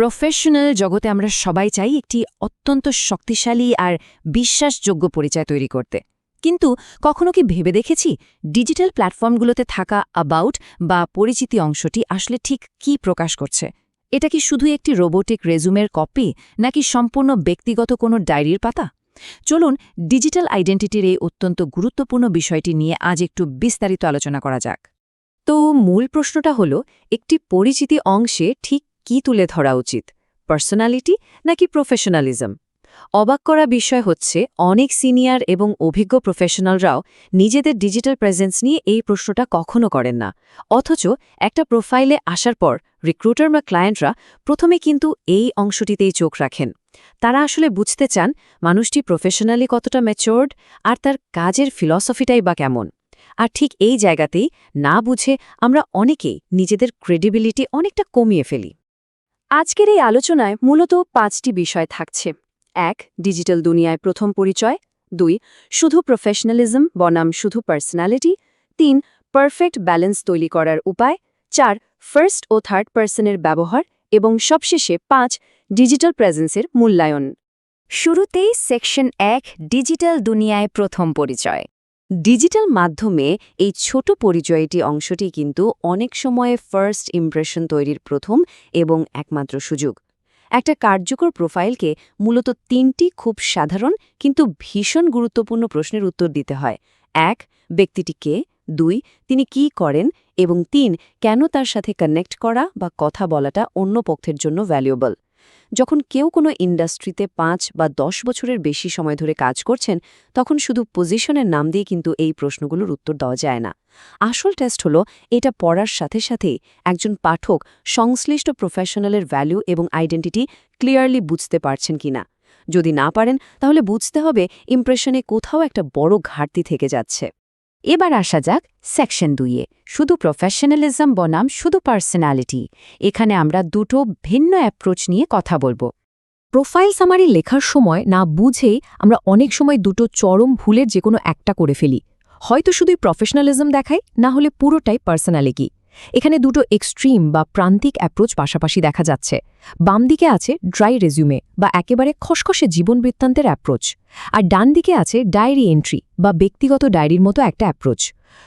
Professional জগতে আমরা সবাই চাই একটি অত্যন্ত শক্তিশালী আর বিশ্বাসযোগ্য পরিচয় তৈরি করতে। কিন্তু কখনো কি ভেবে দেখেছি ডিজিটাল প্ল্যাটফর্মগুলোতে থাকা অ্যাবাউট বা পরিচিতি অংশটি আসলে ঠিক কী প্রকাশ করছে? এটা কি শুধু একটি রোবোটিক রেজুমের কপি, নাকি সম্পূর্ণ ব্যক্তিগত কোনো ডায়েরির পাতা? চলুন ডিজিটাল আইডেন্টিটির এই অত্যন্ত গুরুত্বপূর্ণ বিষয়টি নিয়ে আজ একটু বিস্তারিত আলোচনা করা যাক। তো মূল প্রশ্নটা হলো, একটি পরিচিতি অংশে ঠিক কি তুলে ধরা উচিত, পার্সোনালিটি নাকি প্রফেশনালিজম? অবাক করা বিষয় হচ্ছে, অনেক সিনিয়র এবং অভিজ্ঞ প্রফেশনালরাও নিজেদের ডিজিটাল প্রেজেন্স নিয়ে এই প্রশ্নটা কখনো করেন না। অথচ একটা প্রোফাইলে আসার পর রিক্রুটার বা ক্লায়েন্টরা প্রথমে কিন্তু এই অংশটিতেই চোখ রাখেন। তারা আসলে বুঝতে চান মানুষটি প্রফেশনালি কতটা ম্যাচিওর্ড, আর তার কাজের ফিলসফিটাই বা কেমন। আর ঠিক এই জায়গাতেই না বুঝে আমরা অনেকেই নিজেদের ক্রেডিবিলিটি অনেকটা কমিয়ে ফেলি। আজকের এই আলোচনায় মূলত 5টি বিষয় থাকছে। 1. ডিজিটাল দুনিয়ায় প্রথম পরিচয়। 2. শুধু প্রফেশনালিজম বনাম শুধু পার্সোনালিটি। 3. পারফেক্ট ব্যালেন্স তৈরি করার উপায়। 4. ফার্স্ট ও থার্ড পার্সনের ব্যবহার। এবং সবশেষে 5. ডিজিটাল প্রেজেন্সের মূল্যায়ন। শুরুতেই সেকশন 1, ডিজিটাল দুনিয়ায় প্রথম পরিচয়। ডিজিটাল মাধ্যমে এই ছোট পরিচয়টি অংশটি কিন্তু অনেক সময়ে ফার্স্ট ইমপ্রেশন তৈরির প্রথম এবং একমাত্র সুযোগ। একটা কার্যকর প্রোফাইলকে মূলত 3টি খুব সাধারণ কিন্তু ভীষণ গুরুত্বপূর্ণ প্রশ্নের উত্তর দিতে হয়। 1. ব্যক্তিটি কে? 2. তিনি কি করেন? এবং 3. কেন তার সাথে কানেক্ট করা বা কথা বলাটা অন্য পক্ষের জন্য ভ্যালুয়েবল? যখন কেউ কোনো ইন্ডাস্ট্রিতে 5 বা 10 বছরের বেশি সময় ধরে কাজ করছেন, তখন শুধু পজিশনের নাম দিয়ে কিন্তু এই প্রশ্নগুলোর উত্তর দেওয়া যায় না। আসল টেস্ট হলো এটা পড়ার সাথে সাথেই একজন পাঠক সংশ্লিষ্ট প্রফেশনালের ভ্যালু এবং আইডেন্টিটি ক্লিয়ারলি বুঝতে পারছেন কিনা। যদি না পারেন, তাহলে বুঝতে হবে ইমপ্রেশনে কোথাও একটা বড় ঘাটতি থেকে যাচ্ছে। এবার আসা যাক সেকশন 2-এ, শুধু প্রফেশনালিজম বনাম শুধু পার্সোনালিটি। এখানে আমরা দুটো ভিন্ন অ্যাপ্রোচ নিয়ে কথা বলবো। প্রোফাইল সামারি লেখার সময় না বুঝেই আমরা অনেক সময় দুটো চরম ভুলের যে কোনো একটা করে ফেলি। হয়তো শুধুই প্রফেশনালিজম দেখাই, না হলে পুরোটাই পার্সোনালিটি। এখানে দুটো এক্সট্রিম বা প্রান্তিক অ্যাপ্রোচ পাশাপাশি দেখা যাচ্ছে। বাম দিকে আছে ড্রাই রেজিউমে বা একেবারে খসখসে জীবন বৃত্তান্তের অ্যাপ্রোচ, আর ডান দিকে আছে ডায়েরি এন্ট্রি বা ব্যক্তিগত ডায়েরির মতো একটা অ্যাপ্রোচ।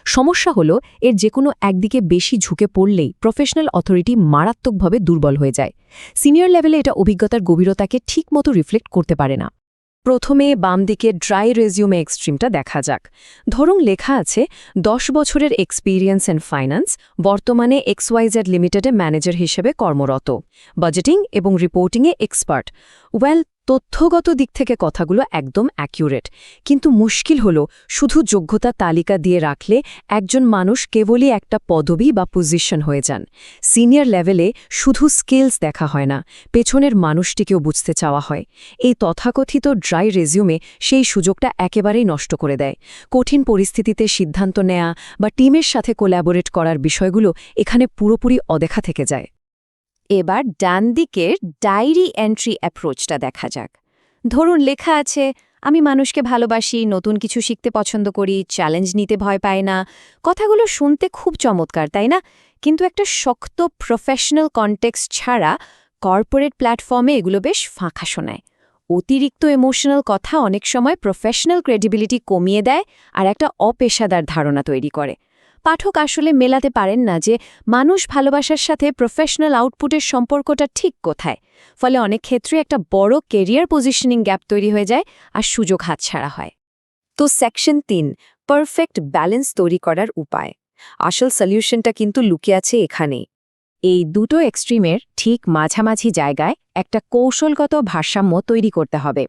সমস্যা হলো, এর যে কোনো একদিকে বেশি ঝুঁকে পড়লেই প্রফেশনাল অথরিটি মারাত্মকভাবে দুর্বল হয়ে যায়। সিনিয়র লেভেলে এটা অভিজ্ঞতার গভীরতাকে ঠিকমতো রিফ্লেক্ট করতে পারে না। প্রথমে বাম দিকে ড্রাই রেজিউমে এক্সট্রিমটা দেখা যাক। ধরুন লেখা আছে 10 বছরের এক্সপিরিয়েন্স ইন ফাইন্যান্স, বর্তমানে XYZ লিমিটেডে ম্যানেজার হিসেবে কর্মরত, বাজেটিং এবং রিপোর্টিংয়ে এক্সপার্ট। তথ্যগত দিক থেকে কথাগুলো একদম অ্যাকিউরেট, কিন্তু মুশকিল হলো শুধু যোগ্যতা তালিকা দিয়ে রাখলে একজন মানুষ কেবলই একটা পদবি বা পজিশন হয়ে যান। সিনিয়র লেভেলে শুধু স্কিলস দেখা হয় না, পেছনের মানুষটিকেও বুঝতে চাওয়া হয়। এই তথাকথিত ড্রাই রেজিউমে সেই সুযোগটা একেবারেই নষ্ট করে দেয়। কঠিন পরিস্থিতিতে সিদ্ধান্ত নেয়া বা টিমের সাথে কোল্যাবোরেট করার বিষয়গুলো এখানে পুরোপুরি অদেখা থেকে যায়। এবার ডান দিকের ডায়েরি এন্ট্রি অ্যাপ্রোচটা দেখা যাক। ধরুন লেখা আছে, আমি মানুষকে ভালোবাসি, নতুন কিছু শিখতে পছন্দ করি, চ্যালেঞ্জ নিতে ভয় পাই না। কথাগুলো শুনতে খুব চমৎকার, তাই না? কিন্তু একটা শক্ত প্রফেশনাল কনটেক্সট ছাড়া কর্পোরেট প্ল্যাটফর্মে এগুলো বেশ ফাঁকা শোনায়। অতিরিক্ত ইমোশনাল কথা অনেক সময় প্রফেশনাল ক্রেডিবিলিটি কমিয়ে দেয় আর একটা অপেশাদার ধারণা তৈরি করে। পাঠক আসলে মেলাতে পারেন না যে মানুষ ভালোবাসার সাথে প্রফেশনাল আউটপুটের সম্পর্কটা ঠিক কোথায়। ফলে অনেক ক্ষেত্রে একটা বড় কেরিয়ার পজিশনিং গ্যাপ তৈরি হয়ে যায় আর সুযোগ হাতছাড়া হয়। তো সেকশন 3, পারফেক্ট ব্যালেন্স তৈরি করার উপায়। আসল সলিউশনটা কিন্তু লুকিয়ে আছে এখানেই। এই দুটো এক্সট্রিমের ঠিক মাঝামাঝি জায়গায় একটা কৌশলগত ভারসাম্য তৈরি করতে হবে।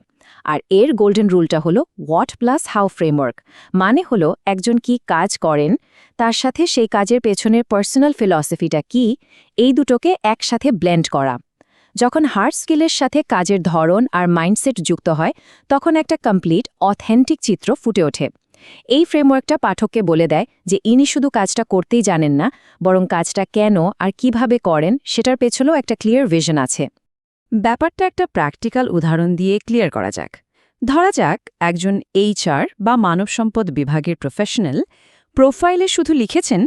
আর এর গোল্ডেন রুলটা হলো হোয়াট প্লাস হাউ ফ্রেমওয়ার্ক। মানে হলো একজন কি কাজ করেন, তার সাথে সেই কাজের পেছনের পার্সোনাল ফিলসফিটা কি, এই দুটোকে একসাথে ব্লেন্ড করা। যখন হার্ড স্কিলের সাথে কাজের ধরন আর মাইন্ডসেট যুক্ত হয়, তখন একটা কমপ্লিট অথেন্টিক চিত্র ফুটে ওঠে। এই ফ্রেমওয়ার্কটা পাঠককে বলে দেয় যে ইনি শুধু কাজটা করতেই জানেন না, বরং কাজটা কেন আর কিভাবে করেন সেটার পেছনেও একটা ক্লিয়ার ভিশন আছে। ব্যাপারটা একটা প্র্যাকটিক্যাল উদাহরণ দিয়ে ক্লিয়ার করা যাক। ধরা যাক একজন HR বা মানব সম্পদ বিভাগের প্রফেশনাল প্রোফাইলে শুধু লিখেছেন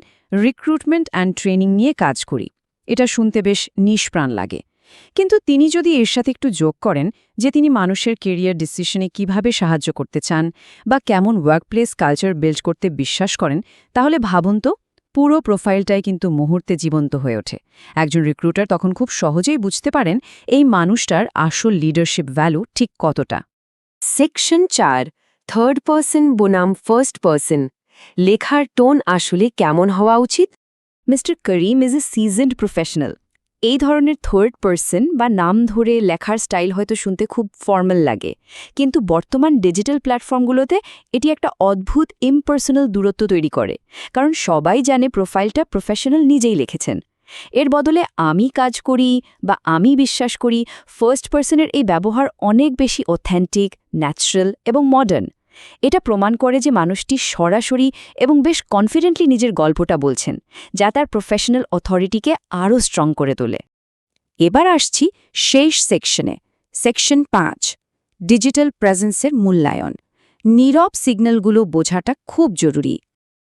রিক্রুটমেন্ট অ্যান্ড ট্রেনিং নিয়ে কাজ করি। এটা শুনতে বেশ নিষ্প্রাণ লাগে, কিন্তু তিনি যদি এর সাথে একটু যোগ করেন যে তিনি মানুষের কেরিয়ার ডিসিশনে কিভাবে সাহায্য করতে চান বা কেমন ওয়ার্কপ্লেস কালচার বিল্ড করতে বিশ্বাস করেন, তাহলে ভাবুন তো, পুরো প্রোফাইলটাই কিন্তু মুহূর্তে জীবন্ত হয়ে ওঠে। একজন রিক্রুটার তখন খুব সহজেই বুঝতে পারেন এই মানুষটার আসল লিডারশিপ ভ্যালু ঠিক কতটা। সেকশন 4, থার্ড পারসন বনাম ফার্স্ট পারসন। লেখার টোন আসলে কেমন হওয়া উচিত? Mister Karim is a seasoned professional. এই ধরনের থার্ড পারসন বা নাম ধরে লেখার স্টাইল হয়তো শুনতে খুব ফর্মাল লাগে, কিন্তু বর্তমান ডিজিটাল প্ল্যাটফর্মগুলোতে এটি একটা অদ্ভুত ইমপার্সোনাল দূরত্ব তৈরি করে, কারণ সবাই জানে প্রোফাইলটা প্রফেশনাল নিজেই লিখেছেন। এর বদলে আমি কাজ করি বা আমি বিশ্বাস করি ফার্স্ট পারসনের এই ব্যবহার অনেক বেশি অথেন্টিক, ন্যাচারাল এবং মডার্ন। এটা প্রমাণ করে যে মানুষটি সরাসরি এবং বেশ কনফিডেন্টলি নিজের গল্পটা বলছেন, যা তার প্রফেশনাল অথরিটিকে আরও স্ট্রং করে তোলে। এবার আসছি শেষ সেকশনে, সেকশন 5, ডিজিটাল প্রেজেন্সের মূল্যায়ন। নীরব সিগন্যালগুলো বোঝাটা খুব জরুরি।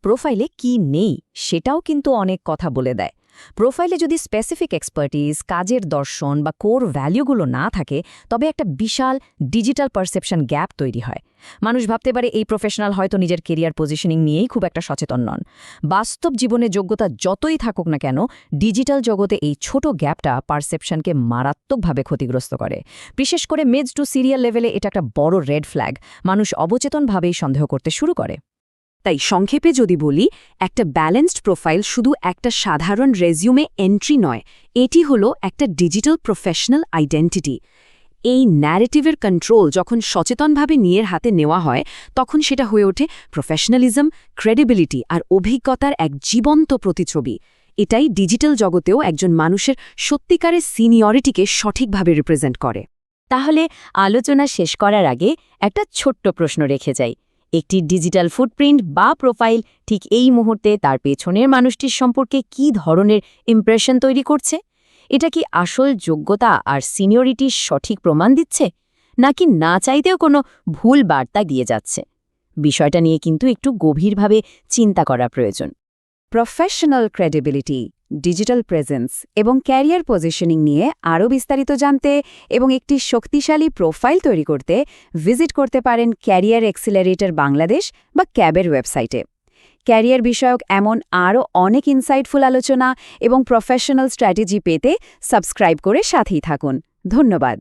প্রোফাইলে কি নেই সেটাও কিন্তু অনেক কথা বলে দেয়। প্রোফাইলে যদি স্পেসিফিক এক্সপার্টিজ, কাজের দর্শন বা কোর ভ্যালুগুলো না থাকে, তবে একটা বিশাল ডিজিটাল পারসেপশন গ্যাপ তৈরি হয়। মানুষ ভাবতে পারে এই প্রফেশনাল হয়তো নিজের কেরিয়ার পজিশনিং নিয়েই খুব একটা সচেতন নন। বাস্তব জীবনে যোগ্যতা যতই থাকুক না কেন, ডিজিটাল জগতে এই ছোট গ্যাপটা পারসেপশনকে মারাত্মকভাবে ক্ষতিগ্রস্ত করে। বিশেষ করে মিড টু সিরিয়াল লেভেলে এটা একটা বড় রেড ফ্ল্যাগ। মানুষ অবচেতনভাবেই সন্দেহ করতে শুরু করে। তাই সংক্ষেপে যদি বলি, একটা ব্যালেন্সড প্রোফাইল শুধু একটা সাধারণ রেজিউমে এন্ট্রি নয়, এটি হলো একটা ডিজিটাল প্রফেশনাল আইডেন্টিটি। এই ন্যারেটিভের কন্ট্রোল যখন সচেতনভাবে নিজের হাতে নেওয়া হয়, তখন সেটা হয়ে ওঠে প্রফেশনালিজম, ক্রেডিবিলিটি আর অভিজ্ঞতার এক জীবন্ত প্রতিচ্ছবি। এটাই ডিজিটাল জগতেও একজন মানুষের সত্যিকারের সিনিয়রিটিকে সঠিকভাবে রিপ্রেজেন্ট করে। তাহলে আলোচনা শেষ করার আগে একটা ছোট্ট প্রশ্ন রেখে যাই। একটি ডিজিটাল ফুটপ্রিন্ট বা প্রোফাইল ঠিক এই মুহূর্তে তার পেছনের মানুষটির সম্পর্কে কী ধরনের ইমপ্রেশন তৈরি করছে? এটা কি আসল যোগ্যতা আর সিনিয়রিটির সঠিক প্রমাণ দিচ্ছে, নাকি না চাইতেও কোনো ভুল বার্তা দিয়ে যাচ্ছে? বিষয়টা নিয়ে কিন্তু একটু গভীরভাবে চিন্তা করা প্রয়োজন। প্রফেশনাল ক্রেডিবিলিটি, ডিজিটাল প্রেজেন্স এবং ক্যারিয়ার পজিশনিং নিয়ে আরও বিস্তারিত জানতে এবং একটি শক্তিশালী প্রোফাইল তৈরি করতে ভিজিট করতে পারেন ক্যারিয়ার এক্সিলারেটর বাংলাদেশ বা ক্যাবের ওয়েবসাইটে। ক্যারিয়ার বিষয়ক এমন আরও অনেক ইনসাইটফুল আলোচনা এবং প্রফেশনাল স্ট্র্যাটেজি পেতে সাবস্ক্রাইব করে সাথেই থাকুন। ধন্যবাদ।